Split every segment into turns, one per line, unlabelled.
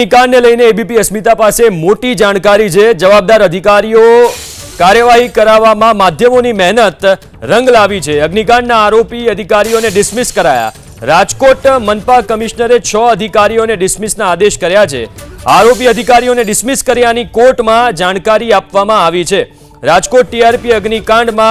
અગ્નિકાંડને લઈને એબીપી અસ્મિતા પાસે મોટી જાણકારી છે। જવાબદાર અધિકારીઓ કાર્યવાહી કરાવવામાં માધ્યમોની મહેનત રંગ લાવી છે। અગ્નિકાંડના આરોપી અધિકારીઓને ડિસમિસ કરાયા। રાજકોટ મનપા કમિશનરે 6 અધિકારીઓને ડિસમિસના આદેશ કર્યા છે। આરોપી અધિકારીઓને ડિસમિસ કર્યાની કોર્ટમાં જાણકારી આપવામાં આવી છે। રાજકોટ ટીઆરપી અગ્નિકાંડમાં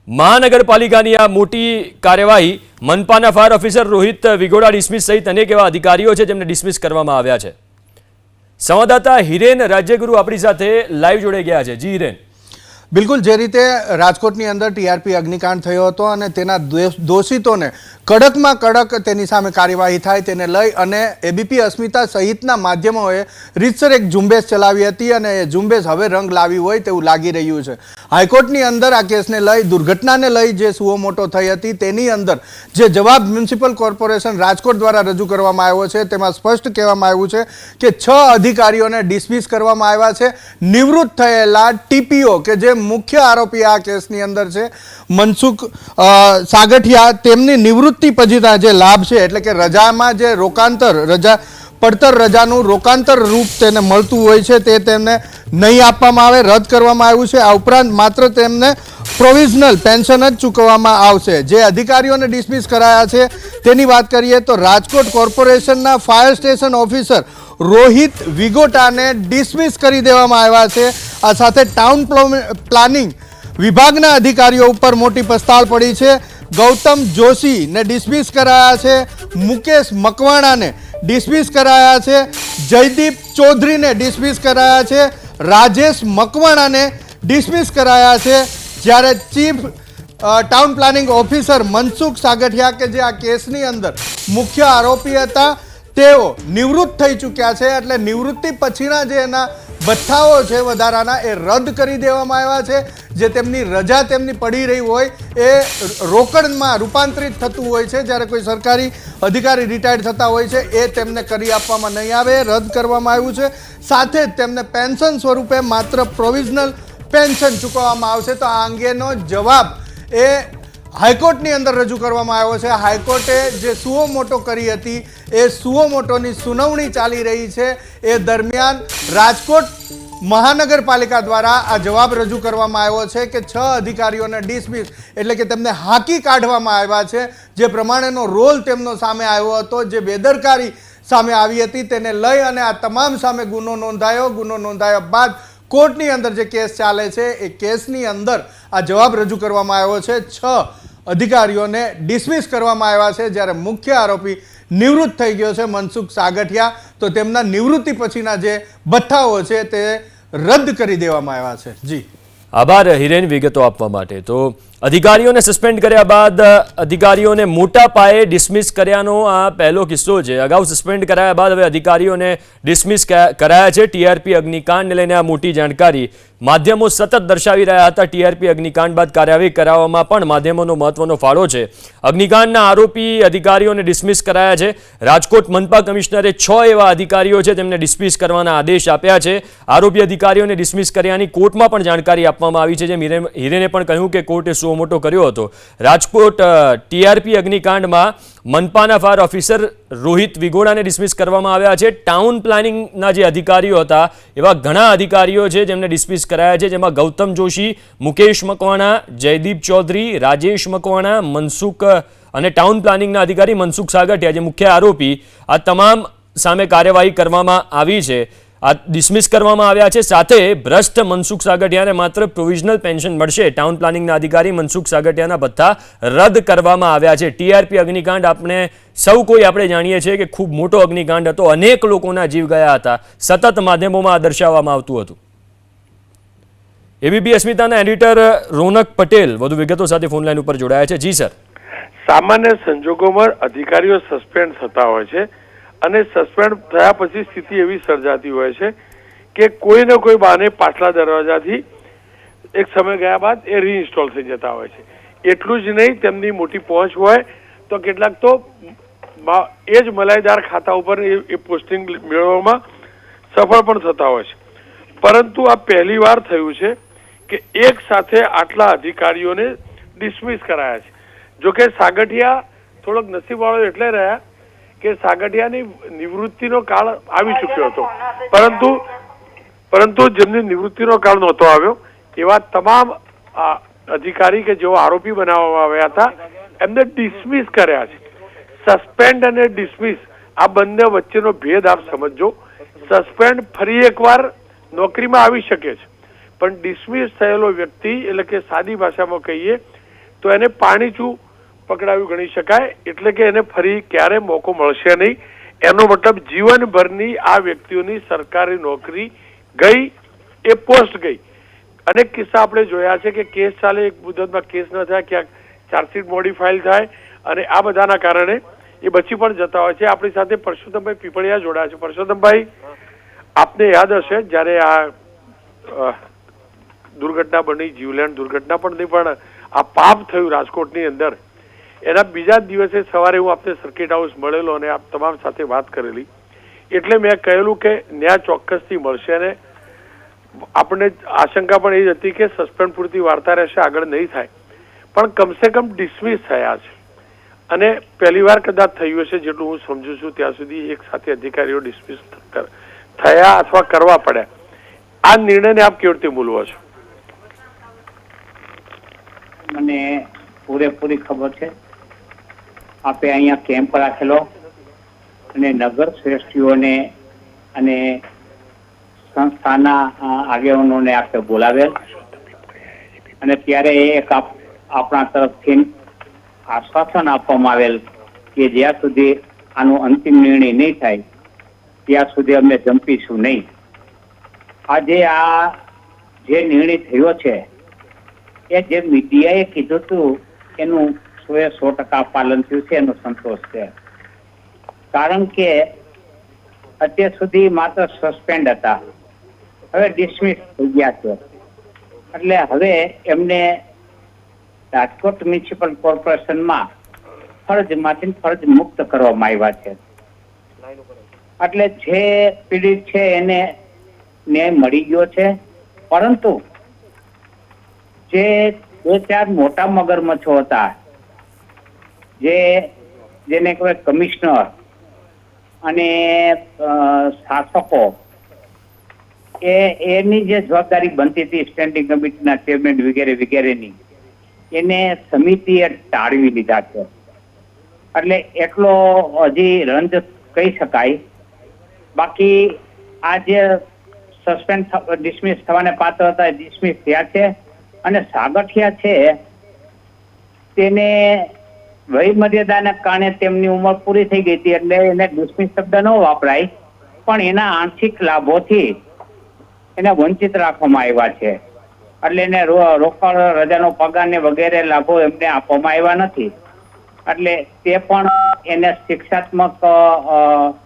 મહાનગરપાલિકાની આ મોટી કાર્યવાહી મનપાના ફાયર ઓફિસર રોહિત વિગોડા ડિસમિસ સહિત અનેક એવા અધિકારીઓ છે જેમને ડિસમિસ કરવામાં આવ્યા છે। संवाददाता हिरेन राज्यगुरु अपनी साथे लाइव जोड़े गया है। जी हिरेन,
बिल्कुल जे रीते राजकोटनी अंदर टीआरपी अग्निकांड थयो हतो अने तेना दोषितोने कड़क में कड़क तेनी सामे कार्यवाही थाय तेने लई अने एबीपी अस्मिता सहितना माध्यमोए रीतसर एक झुंबेश चलावी हती अने ए झुंबेश हवे रंग लावी होय तेवुं लागी रह्युं छे। हाईकोर्टनी अंदर आ केसने लई दुर्घटनाने लई जे सुओ मोटो थई हती तेनी अंदर जे जवाब म्युनिसिपल कॉर्पोरेशन राजकोट द्वारा रजू करवामां आव्यो छे तेमां स्पष्ट कहेवामां आव्युं छे के 6 अधिकारीओने डिसमिस करवामां आव्या छे। निवृत्त थयेला टीपीओ के जे मुख्य आरोपी आ केसनी अंदर छे मनसुख सागठिया तेमनी निवृत्ति पछीना जे लाभ छे एटले के रजामां जे रोकांतर रजा પડતર રજાનું રોકાંતર રૂપ તેને મળતું હોય છે તે તેમને નહીં આપવામાં આવે, રદ કરવામાં આવ્યું છે। આ ઉપરાંત માત્ર તેમને પ્રોવિઝનલ પેન્શન જ ચૂકવવામાં આવશે। જે અધિકારીઓને ડિસમિસ કરાયા છે તેની વાત કરીએ તો રાજકોટ કોર્પોરેશનના ફાયર સ્ટેશન ઓફિસર રોહિત વિગોટાને ડિસમિસ કરી દેવામાં આવ્યા છે। આ સાથે ટાઉન પ્લાનિંગ વિભાગના અધિકારીઓ ઉપર મોટી પસ્તાળ પડી છે। ગૌતમ જોશીને ડિસમિસ કરાયા છે, મુકેશ મકવાણાને डिसमिस कराया छे, जयदीप चौधरी ने डिसमिस कराया छे, राजेश मकवाणा ने डिसमिस कराया छे। ज्यारे chief town planning officer Mansukh Sagathiya के जे आ केसनी अंदर मुख्य आरोपी हता तेओ निवृत्त थई चूक्या छे एटले निवृत्ति पछीना जे एना भथ्थाओ छे वधाराना ए रद्द करी देवामां आव्या छे। जे तेमनी रजा तेमनी पड़ी रही होय ए रोकड़मां रूपांतरित थतुं होय छे। ज्यारे कोई सरकारी अधिकारी रिटायर्ड थता होय छे ए तेमने करी आपवामां नहीं आवे, रद्द करवामां आव्युं छे। साथे तेमने पेन्शन स्वरूपे मात्र प्रोविजनल पेन्शन चूकववामां आवशे। तो आ अंगेनो जवाब ए हाईकोर्टनी अंदर रजू करवामां आव्यो छे। हाईकोर्टे जे सुओ मोटो करी हती ए सुओ मोटोनी सुनावणी चाली रही छे ए दरमियान राजकोट महानगरपालिका द्वारा आ जवाब रजू करवामां आव्यो छे के 6 अधिकारीओने डिसमिस एटले के तेमने हाकी काढवामां आव्या छे। जे प्रमाणेनो रोल तेमनो सामे आव्यो हतो, जे बेदरकारी सामे आवी हती तेने लई अने आ तमाम सामे गुनो नोंधाया बाद कोर्टनी अंदर जे केस चाले छे ए केसनी अंदर आ जवाब रजू करवामां आव्यो छे। 6 अधिकारीओने डिसमिस करवामां आव्या छे। ज्यारे मुख्य आरोपी निवृत्त थई गयो छे मनसुख सागठिया तो तेमना निवृत्ति पछीना जे भथ्थाओ छे ते रद्द करी देवामां आव्या छे। जी
आभार हिरेन विगतो आपवा माटे। तो अधिकारीओने सस्पेन्ड कर्या बाद अधिकारीओने मोटा पाये डिसमिस कर्यानो आ पहलो किस्सो छे। अगाऊ सस्पेन्ड कराया बाद हवे अधिकारीओने डिसमिस कराया छे। टीआरपी अग्निकांडने लईने आ मोटी जानकारी माध्यमों सतत दर्शावी रह्या हता। टीआरपी अग्निकांड बाद कार्यवाही कराववामां पण माध्यमोनो महत्वनो फाळो छे। अग्निकांडना आरोपी अधिकारीओने डिसमिस कराया छे। राजकोट मनपा कमिशनरे 6 एवा अधिकारीओ छे तेमने डिसमिस करवाना आदेश आप्या छे। आरोपी अधिकारीओने डिसमिस कर्यानी कोर्टमां पण जानकारी आपवामां आवी छे। जेम हिरेने पण कह्युं के कोर्टे सुओ मोटो कर्यो हतो। राजकोट टीआरपी अग्निकांडमां मनपाना फायर ऑफिसर रोहित विगोडाने डिसमिस करवामां आव्या छे। टाउन प्लानिंगना जे अधिकारीओ हता एवा घणा अधिकारीओ छे जेमने डिसमिस कराया छे। जेमां गौतम जोशी, मुकेश मकवाणा, जयदीप चौधरी, राजेश मकवाणा, मनसुख अने टाउन प्लानिंगना अधिकारी मनसुख सागठिया जे मुख्य आरोपी आ तमाम सामे कार्यवाही करवामां आवी छे। आ डिसमिस करवामां आव्या छे। साथे भ्रष्ट मनसुख सागठियाने मात्र प्रोविजनल पेन्शन मळशे। टाउन प्लानिंगना अधिकारी मनसुख सागठियाना भत्ता रद्द करवामां आव्या छे। टीआरपी अग्निकांड आपणे सौ कोई आपणे जाणीए छीए के खूब मोटो अग्निकांड हतो। अनेक लोकोना जीव गया हता। सतत माध्यमोमां दर्शाववामां आवतुं हतुं। एबीपी अस्मिताना एडिटर रोनक पटेल વધુ વિગતો સાથે ફોન લાઈન ઉપર જોડાયા છે। જી સર,
સામાન્ય સંજોગોમાં અધિકારીઓ સસ્પેન્ડ થતા હોય છે અને સસ્પેન્ડ થયા પછી સ્થિતિ એવી સર્જાતી હોય છે કે કોઈ ને કોઈ બાને પાછલા દરવાજાથી એક સમય ગયા બાદ એ રીઇન્સ્ટોલ થઈ જતા હોય છે। એટલું જ નહીં, તેમની મોટી પહોંચ હોય તો કેટલાક તો એ જ મલાઈદાર ખાતા ઉપર એ પોસ્ટિંગ મેળવવામાં સફળ પણ થતા હોય છે। પરંતુ આ પહેલી વાર થયું છે કે એક સાથે આટલા અધિકારીઓને ડિસમિસ કરાયા છે। જો કે સાગઠિયા થોડોક નસીબવાળો એટલે રહ્યા કે સાગઠિયાની નિવૃત્તિનો કાળ આવી ચૂક્યો હતો, પરંતુ જેમની નિવૃત્તિનો કાળ નહોતો આવ્યો એવા તમામ અધિકારી કે જેઓ આરોપી બનાવવામાં આવ્યા હતા એમને ડિસમિસ કર્યા છે. સસ્પેન્ડ અને ડિસમિસ આ બંને વચ્ચેનો ભેદ આપ સમજો. સસ્પેન્ડ ફરી એકવાર નોકરીમાં આવી શકે છે, પણ ડિસમિસ થયેલો વ્યક્તિ એટલે કે સાદી ભાષામાં કહીએ તો એને પાણીચું પકડાવ્યું ગણી શકાય, એટલે કે એને ફરી ક્યારે મોકો મળશે નહીં. એનો મતલબ જીવનભરની આ વ્યક્તિઓની સરકારી નોકરી ગઈ, એ પોસ્ટ ગઈ. અનેક કિસ્સા આપણે જોયા છે કે કેસ ચાલે, એક મુદતમાં કેસ ન થાય, ક્યાંક ચાર્જશીટ મોડી ફાઇલ થાય અને આ બધાના કારણે એ બચી પણ જતા હોય છે. આપણી સાથે પરસોત્તમભાઈ પીપળિયા જોડાયા છે. પરસોત્તમભાઈ, આપને યાદ હશે જ્યારે આ દુર્ઘટના બની, જીવલેણ દુર્ઘટના પણ નહીં પણ આ પાપ થયું રાજકોટની અંદર, એના બીજા દિવસે સવારે હું આપને સર્કિટ હાઉસ મળેલો અને આપ તમામ સાથે વાત કરેલી. એટલે મેં કહેલું કે ન્યાય ચોક્કસથી મળશે અને આપણને આશંકા પણ એ જ હતી કે સસ્પેન્ડ પૂરતી વાર્તા રહેશે, આગળ નહીં થાય, પણ કમસે કમ ડિસમિસ થયા છે. અને પહેલી વાર કદાચ થયું હશે જેટલું હું સમજુ છું ત્યાં સુધી, એક સાથે અધિકારીઓ ડિસમિસ થયા અથવા કરવા પડ્યા. આ નિર્ણયને આપ કેવી રીતે મૂલવો છો?
મને પૂરેપૂરી ખબર છે. આપે અહીંયા કેમ્પ રાખેલો અને નગર શ્રેષ્ઠીઓને અને સંસ્થાના આગેવાનોને આપણે બોલાવેલ અને ત્યારે એક આપણા તરફથી આશ્વાસન આપવામાં આવેલ કે જ્યાં સુધી આનો અંતિમ નિર્ણય નહીં થાય ત્યાં સુધી અમે જંપીશું નહીં. આજે આ જે નિર્ણય થયો છે એ જે મીડિયાએ કીધું હતું એનું 100% પાલન થયું છે, એનો સંતોષ છે. કારણ કે અત્યાર સુધી માત્ર સસ્પેન્ડ હતા, હવે ડિસમિસ થઈ ગયા છે. એટલે હવે એમને રાજકોટ મ્યુનિસિપલ કોર્પોરેશનમાં ફરજમાંથી ફરજ મુક્ત કરવામાં આવ્યા છે. એટલે જે પીડિત છે એને ન્યાય મળી ગયો છે, પરંતુ જે 2-4 મોટા મગરમચ્છો હતા, જેને કહેવાય કમિશનર અને શાસકો, એની જે જવાબદારી બનતી હતી સ્ટેન્ડિંગ કમિટીના ચેરમેન વગેરે વગેરેની, એને સમિતિએ ટાળવી લીધા છે. એટલે એટલો હજી રંજ કહી શકાય. બાકી આ જે સસ્પેન્ડ ડિસમિસ થવાને પાત્ર હતા એ ડિસમિસ થયા છે. અને સાગઠિયા છે તેને વય મર્યાદાના કારણે તેમની ઉંમર પૂરી થઈ ગઈ હતી, એટલે એને ડિસમિસ શબ્દ ન વાપરાય, પણ એના આંશિક લાભોથી એને વંચિત રાખવામાં આવ્યા છે. એટલે એને રોકડ રજાનો પગાર ને વગેરે લાભો એમને આપવામાં આવ્યા નથી. એટલે તે પણ એને શિક્ષાત્મક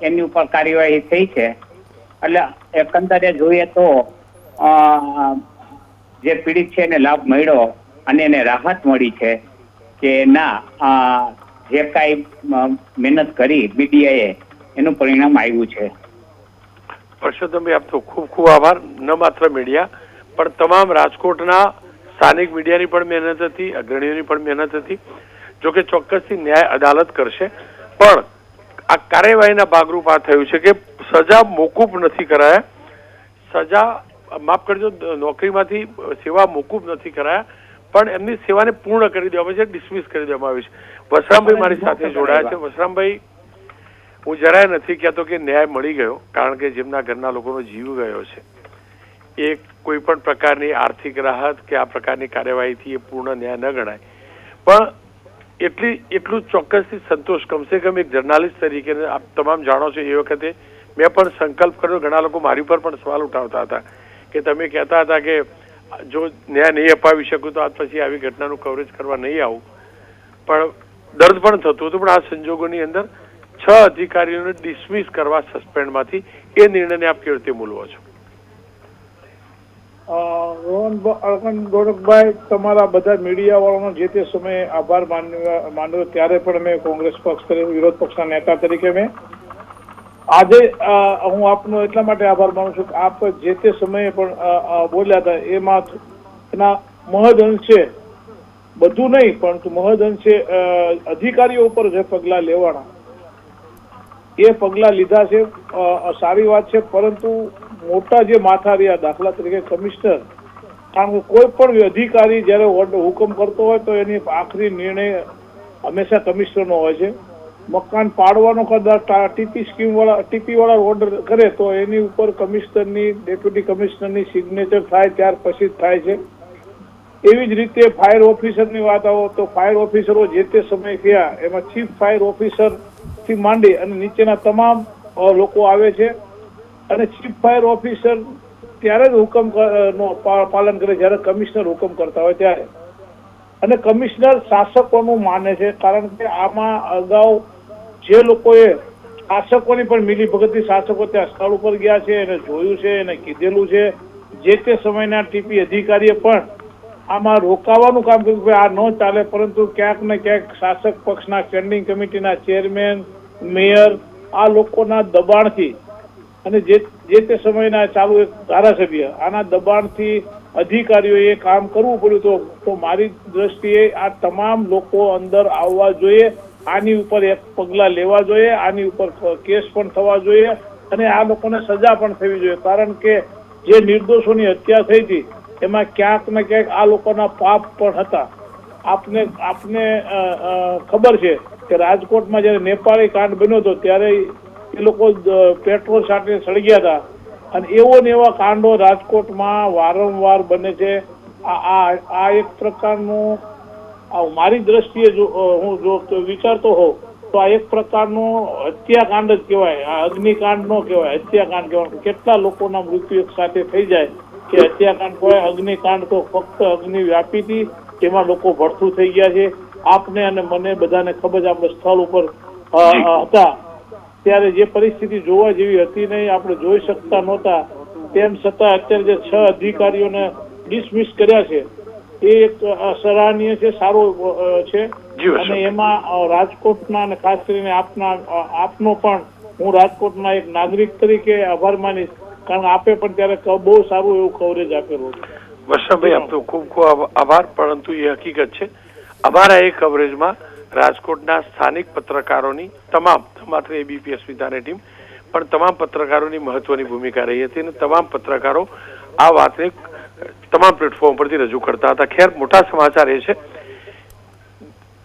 એની ઉપર કાર્યવાહી થઈ છે. એટલે એકંદરે જોઈએ તો જે પીડિત છે એને લાભ મળ્યો અને એને રાહત મળી છે કે ના, જે કાંઈ મહેનત કરી મીડિયાએ એનું પરિણામ આવ્યું છે.
પરસોત્તમભાઈ, આપનો ખૂબ ખૂબ આભાર. ન માત્ર મીડિયા પણ તમામ રાજકોટના સ્થાનિક મીડિયાની પણ મહેનત હતી, અગ્રણીઓની પણ મહેનત હતી. જોકે ચોક્કસથી ન્યાય અદાલત કરશે, પણ આ કાર્યવાહીના ભાગરૂપ આ થયું છે કે સજા મોકૂફ નથી કરાયા, સજા માફ કરજો, નોકરીમાંથી સેવા મોકૂફ નથી કરાયા, પણ એમની સેવાને પૂર્ણ કરી દેવામાં છે, ડિસમિસ કરી દેવામાં આવી છે. વસરામભાઈ મારી સાથે જોડાયા છે. વસરામભાઈ, હું જરાય નથી કહેતો કે ન્યાય મળી ગયો, કારણ કે જેમના ઘરના લોકોનો જીવ ગયો છે એ કોઈ પણ પ્રકારની આર્થિક રાહત કે આ પ્રકારની કાર્યવાહીથી એ પૂર્ણ ન્યાય ન ગણાય. પણ એટલું ચોક્કસથી સંતોષ, કમસે કમ એક જર્નાલિસ્ટ તરીકે આપ તમામ જાણો છો, એ વખતે મેં પણ સંકલ્પ કર્યો. ઘણા લોકો મારી પર પણ સવાલ ઉઠાવતા હતા કે તમે કહેતા હતા કે જો ન્યાય નહીં અપાવી શકું તો આજ પછી આવી ઘટનાનું કવરેજ કરવા નહીં આવું, પણ દર્દ પણ થતું હતું. પણ આ સંજોગોની અંદર 6 અધિકારીઓને ડિસમિસ કરવા સસ્પેન્ડમાંથી, એ નિર્ણયને આપ કેવી રીતે મૂલવો છો?
રોહન ગોરખભાઈ, તમારા બધા મીડિયા વાળાનો જે તે સમયે આભાર માન્યો. ત્યારે પણ મેં કોંગ્રેસ પક્ષ તરીકે, વિરોધ પક્ષના નેતા તરીકે મેં આજે હું આપનો એટલા માટે આભાર માનું છું કે આપ જે તે સમયે પણ બોલ્યા હતા એમાં એના મહદઅંશે, બધું નહીં પરંતુ મહદઅંશે અધિકારીઓ ઉપર જે પગલાં લેવાના એ પગલાં લીધા છે, સારી વાત છે, પરંતુ મોટા જે માથા રહ્યા, દાખલા તરીકે કમિશનર, કારણ કે કોઈ પણ અધિકારી જ્યારે હુકમ કરતો હોય તો એની આખરી નિર્ણય હંમેશા કમિશનરનો હોય છે. મકાન પાડવાનો કદાચ ટીપી વાળા ઓર્ડર કરે તો એની ઉપર કમિશનરની, ડેપ્યુટી કમિશનરની સિગ્નેચર થાય, ત્યાર પછી જ થાય છે. એવી જ રીતે ફાયર ઓફિસરની વાત આવો તો ફાયર ઓફિસરો જે તે સમય થયા એમાં ચીફ ફાયર ઓફિસર થી માંડી અને નીચેના તમામ લોકો આવે છે, અને ચીફ ફાયર ઓફિસર ત્યારે જ હુકમ નો પાલન કરે જ્યારે કમિશનર હુકમ કરતા હોય ત્યારે. અને કમિશનર શાસકોનું માને છે, કારણ કે આમાં અગાઉ જે લોકોએ શાસકોની પણ મિલીભગતથી શાસકો ત્યાં સ્થળ ઉપર ગયા છે, એને જોયું છે, એને કીધેલું છે. જે તે સમયના ટીપી અધિકારીએ પણ આમાં રોકાવાનું કામ કર્યું કે આ ન ચાલે, પરંતુ ક્યાંક ને ક્યાંક શાસક પક્ષના સ્ટેન્ડિંગ કમિટીના ચેરમેન, મેયર આ લોકોના દબાણથી અને જે તે સમયના ચાલુ એક ધારાસભ્ય આના દબાણથી અધિકારીઓએ કામ કરવું પડ્યું. તો મારી દ્રષ્ટિએ આ તમામ લોકો અંદર આવવા જોઈએ, આની ઉપર એક પગલાં લેવા જોઈએ, આની ઉપર કેસ પણ થવા જોઈએ અને આ લોકોને સજા પણ થવી જોઈએ, કારણ કે જે નિર્દોષોની હત્યા થઈ હતી એમાં ક્યાંક ને ક્યાંક આ લોકોના પાપ પણ હતા. આપને ખબર છે કે રાજકોટમાં જયારે નેપાળી કાંડ બન્યો હતો ત્યારે એ લોકો પેટ્રોલ સાથે સળગ્યા હતા, અને એવા કાંડો રાજકોટમાં વારંવાર બને છે. આ એક પ્રકારનું, મારી દ્રષ્ટિએ હું જો વિચારતો હોઉં તો આ એક પ્રકારનું હત્યાકાંડ જ કહેવાય. આ અગ્નિકાંડ નો કહેવાય, હત્યાકાંડ કહેવાય. કેટલા લોકોના મૃત્યુ એક સાથે થઈ જાય કે હત્યાકાંડ કહેવાય. અગ્નિકાંડ તો ફક્ત અગ્નિ વ્યાપી હતી, તેમાં લોકો ભડથું થઈ ગયા છે. આપને અને મને બધાને ખબર છે, આપણે સ્થળ ઉપર હતા ત્યારે જે પરિસ્થિતિ જોવા જેવી હતી નહીં, આપણે જોઈ શકતા નહોતા. તેમ છતાં અત્યારે જે 6 અધિકારીઓને ડિસમિસ કર્યા છે એ એક સરાહનીય છે, સારો છે. અને એમાં રાજકોટના અને ખાસ કરીને આપનો પણ હું રાજકોટના એક નાગરિક તરીકે આભાર માનીશ, કારણ કે આપે પણ ત્યારે બહુ સારું એવું કવરેજ આપેલું.
વર્ષાભાઈ, આપનો ખૂબ ખૂબ આભાર. પરંતુ એ હકીકત છે, અમારા એ કવરેજમાં રાજકોટના સ્થાનિક પત્રકારોની માત્ર એબીપી અસ્મિતાની ટીમ પણ તમામ પત્રકારોની મહત્વની ભૂમિકા રહી હતી અને તમામ પત્રકારો આ વાતને તમામ પ્લેટફોર્મ પરથી રજૂ કરતા હતા. ખેર, મોટા સમાચાર એ છે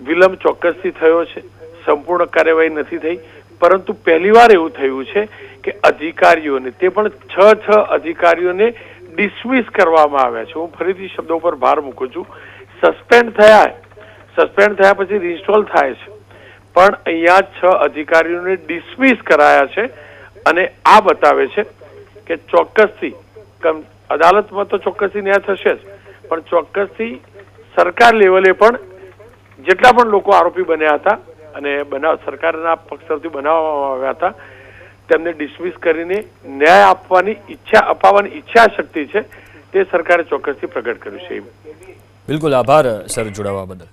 વિલંબ ચોક્કસથી થયો છે, સંપૂર્ણ કાર્યવાહી નથી થઈ, પરંતુ પહેલીવાર એવું થયું છે કે અધિકારીઓને, તે પણ 6 અધિકારીઓને ડિસમિસ કરવામાં આવ્યા છે. હું ફરીથી શબ્દો પર ભાર મૂકું છું. સસ્પેન્ડ થયા પછી રિસ્ટોલ થાય છે, પણ અહીંયા 6 અધિકારીઓને ડિસમિસ કરાયા છે. અને આ બતાવે છે કે ચોક્કસથી અદાલતમાં તો ચોક્કસથી ન્યાય થશે જ, પણ ચોક્કસથી સરકાર લેવલે પણ જેટલા પણ લોકો આરોપી બન્યા હતા અને સરકારના પક્ષ તરફથી બનાવવામાં આવ્યા હતા તેમને ડિસમિસ કરીને ન્યાય અપાવવાની ઈચ્છા શક્તિ છે તે સરકારે ચોક્કસથી પ્રગટ કર્યું છે.
બિલકુલ, આભાર સર જોડાવા બદલ.